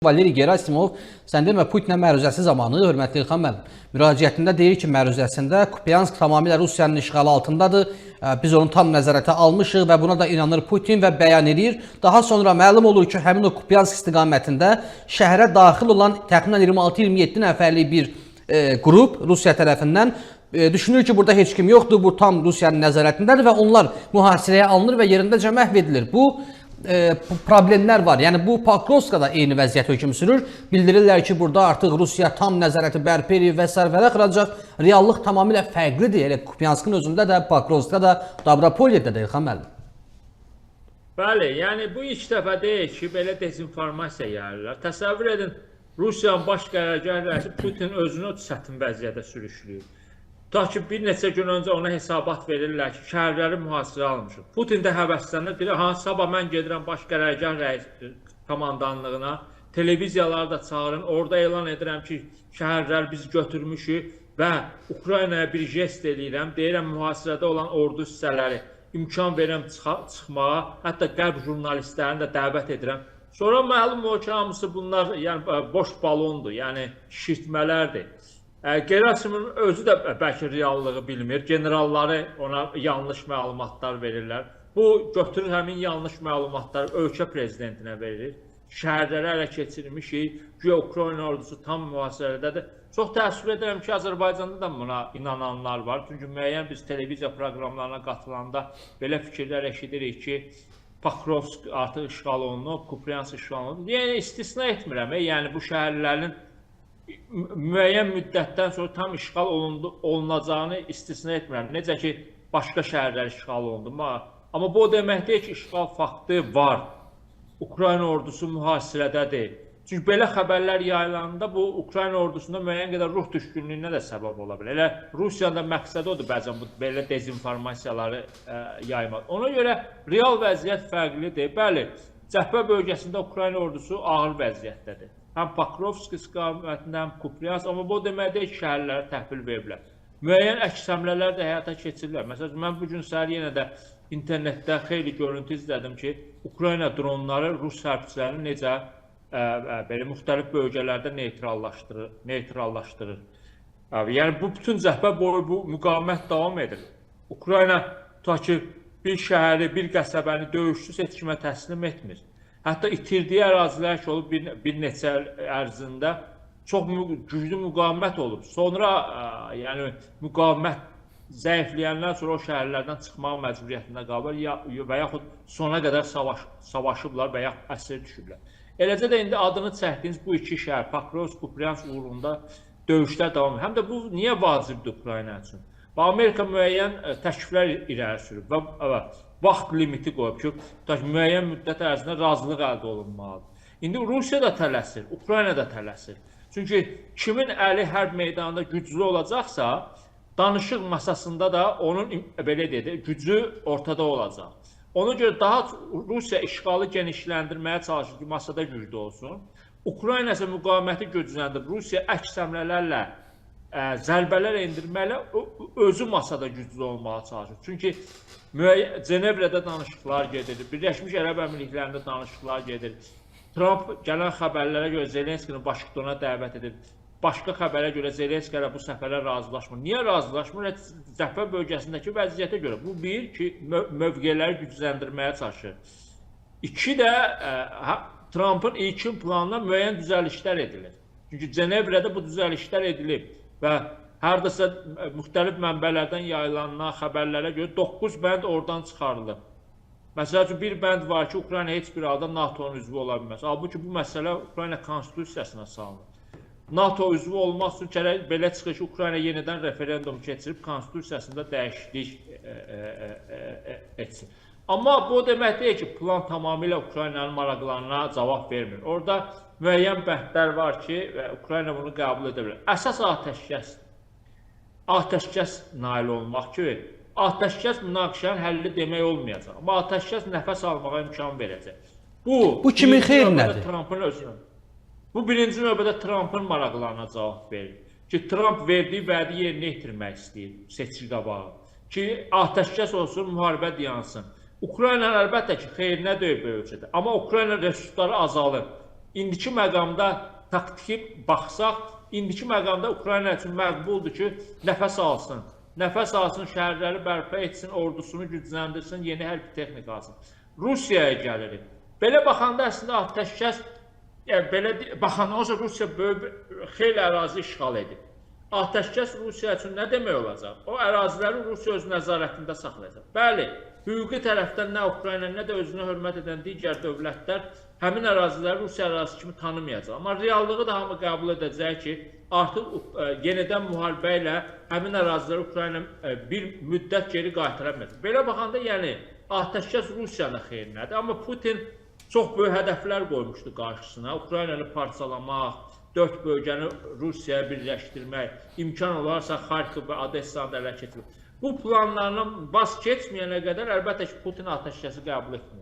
Valeri Gerasimov, sən demə Putinə məruzəsi zamanı, hörmətli İlxan müəllim, müraciətində deyir ki, məruzəsində Kupiansk tamamilə Rusiyanın işğalı altındadır, biz onu tam nəzarətə almışıq və buna da inanır Putin və bəyan edir. Daha sonra məlum olur ki, həmin o Kupiansk istiqamətində şəhərə daxil olan təxminən 26-27 nəfərlik bir qrup Rusiya tərəfindən düşünür ki, burada heç kim yoxdur, bu tam Rusiyanın nəzarətindədir və onlar mühasirəyə alınır və yerindəcə məhv edilir. Bu problemlər var. Yəni bu Pokrovskada eyni vəziyyət hökm sürür. Bildirirlər ki, burada artıq Rusiya tam nəzarəti bərpa edir və s. qıracaq. Reallıq tamamilə fərqlidir. Elə Kupianskın özündə də, Pokrovskda da, Davropolyada da İlxan müəllim. Bəli, yəni bu ilk dəfə deyil ki, belə dezinformasiya yayırlar. Təsəvvür edin, Rusiyanın baş qərargah rəisi Putin özünü çətin vəziyyətə sürükləyir. Ta ki, bir neçə gün öncə ona hesabat verirlər ki, şəhərləri mühasirə almışıq. Putin də həvəslənir, deyir, sabah mən gedirəm baş qərargah rəisi komandanlığına, televiziyaları da çağırın, orada elan edirəm ki, şəhərləri biz götürmüşük və Ukraynaya bir jest eləyirəm, deyirəm mühasirədə olan ordu hissələri imkan verirəm çıxmağa, hətta qərb jurnalistlərini də dəvət edirəm. Sonra məlum o ki, hamısı bunlar boş balondur, yəni şişirtmələrdir. Gerasimovun özü də bəlkə reallığı bilmir, generalları ona yanlış məlumatlar verirlər. Bu götürür həmin yanlış məlumatları ölkə prezidentinə verir. Şəhərləri ələ keçirmişik, güya Ukrayna ordusu tam mühasirədədir. Çox təəssüf edirəm ki, Azərbaycanda da buna inananlar var. Çünki müəyyən biz televiziya proqramlarına qatılanda belə fikirlər eşidirik ki, Pokrovsk artıq işğal olunub, Kupiansk işğal olunub. Yəni istisna etmirəm, yəni bu şəhərlərin müəyyən müddətdən sonra tam işğal olunacağını istisna etmirəm. Necə ki, başqa şəhərlər işğal olundu. Amma bu o demək deyil ki, işğal faktı var. Ukrayna ordusu mühasirədədir. Çünki belə xəbərlər yayılanında bu Ukrayna ordusunda müəyyən qədər ruh düşkünlüyünə də səbəb ola bilər. Elə Rusiyanın da məqsədi odur bəzən bu belə dezinformasiyaları yaymaq. Ona görə real vəziyyət fərqlidir. Bəli, cəbhə bölgəsində Ukrayna ordusu ağır vəziyyətdədir. Həm Pokrovsk istiqamətində, həm Kupiansk, amma bu demək deyil ki, şəhərlərə təhvil veriblər. Müəyyən əks həmlələr də həyata keçirirlər. Məsələn, mən bugün səhər yenə də internetdə xeyli görüntü izlədim ki, Ukrayna dronları Rus hərbçilərini necə belə müxtəlif bölgələrdə neytrallaşdırır. Yəni, bu bütün cəbhə boyu bu müqavimət davam edir. Ukrayna ta ki, bir şəhəri, bir qəsəbəni döyüşçü seçkimə təslim etmir. Hətta itirdiyi ərazilər ki, olub bir neçə ərzində çox güclü müqavimət olub. Sonra müqavimət zəifləyənlər sonra o şəhərlərdən çıxmaq məcburiyyətində qalır və yaxud sona qədər savaşıblar və yaxud əsir düşüblər. Eləcə də indi adını çəkdiyiniz bu iki şəhər, Pokrovsk, Kupiansk uğrunda döyüşlər davam edir. Həm də bu niyə vacibdir Ukrayna üçün? Amerika müəyyən təkliflər irəli sürüb və vaxt limiti qoyub ki, müəyyən müddət ərzində razılıq əldə olunmalıdır. İndi Rusiya da tələsir, Ukrayna da tələsir. Çünki kimin əli hərb meydanında güclü olacaqsa, danışıq masasında da onun belə deyək, gücü ortada olacaq. Ona görə daha Rusiya işğalı genişləndirməyə çalışır ki, masada güclü olsun. Ukrayna isə müqaviməti gücləndirib, Rusiya əks həmlələrlə zərbələr endirməklə özü masada güclü olmağa çalışır. Çünki Cenevrədə danışıqlar gedir, Birləşmiş Ərəb Əmirliklərində danışıqlar gedir. Trump gələn xəbərlərə görə Zelenskini Vaşinqtona dəvət edir. Başqa xəbərə görə Zelenski ilə bu səfərə razılaşmır. Niyə razılaşmır? Cəbhə bölgəsindəki vəziyyətə görə. Bu bir ki, mövqeləri gücləndirməyə çalışır. İki də Trumpın ilkin planına müəyyən düzəlişlər edilir. Çünki Cenevrədə bu düzəlişlər edilib və hərdəsə müxtəlif mənbələrdən yayılanan xəbərlərə görə 9 bənd oradan çıxarılıb. Məsəl üçün, bir bənd var ki, Ukrayna heç bir halda NATO-nun üzvü ola bilməz. Halbuki bu məsələ Ukrayna konstitusiyasına salınır. NATO üzvü olmaq üçün belə çıxır ki, Ukrayna yenidən referendum keçirib konstitusiyasında dəyişiklik etsin. Amma bu demək deyil ki, plan tamamilə Ukraynanın maraqlarına cavab vermir. Orada müəyyən bəndlər var ki, Ukrayna bunu qəbul edə bilər. Əsas atəşkəs nail olmaq ki, atəşkəs münaqişənin həlli demək olmayacaq. Amma atəşkəs nəfəs almağa imkan verəcək. Bu kimin xeyrinədir? Bu birinci növbədə Trumpın maraqlarına cavab verir. Ki, Trump verdiyi vədi yerinə yetirmək istəyir seçki qabağı. Ki, atəşkəs olsun, müharibə dayansın. Ukrayna əlbəttə ki, xeyrinə döyüb ölkədə. Amma Ukrayna resursları azalır. indiki məqamda taktiki baxsaq, indiki məqamda Ukrayna üçün məqbuldur ki, nəfəs alsın. Nəfəs alsın, şəhərləri bərpa etsin, ordusunu gücləndirsin, yeni hərbi texnika alsın. Rusiyaya gəlirik. Belə baxanda əslində atəşkəs, belə baxandan sonra Rusiya xeyli ərazi işğal edib. Atəşkəs Rusiya üçün nə demək olacaq? O əraziləri Rusiya öz nəzarətində saxlayacaq. Bəli, hüquqi tərəfdən nə Ukrayna, nə də özünə hörmət edən digər dövlətlər həmin əraziləri Rusiya ərazisi kimi tanımayacaq. Amma reallığı da hamı qəbul edəcək ki, artıq yenidən müharibə ilə həmin əraziləri Ukrayna bir müddət geri qaytıra bilmir. Belə baxanda, yəni, atəşkəs Rusiyanın xeyrinədir. Amma Putin çox böyük hədəflər qoymuşdu qarşısına. Ukraynanı parçalamaq, 4 bölgəni Rusiyaya birləşdirmək, imkan olarsa Xarkov və Odessanı ələ keçirmək. Bu planlarından vaz keçməyənə qədər əlbəttə ki, Putin atəşkəsi qəbul etməyəcək.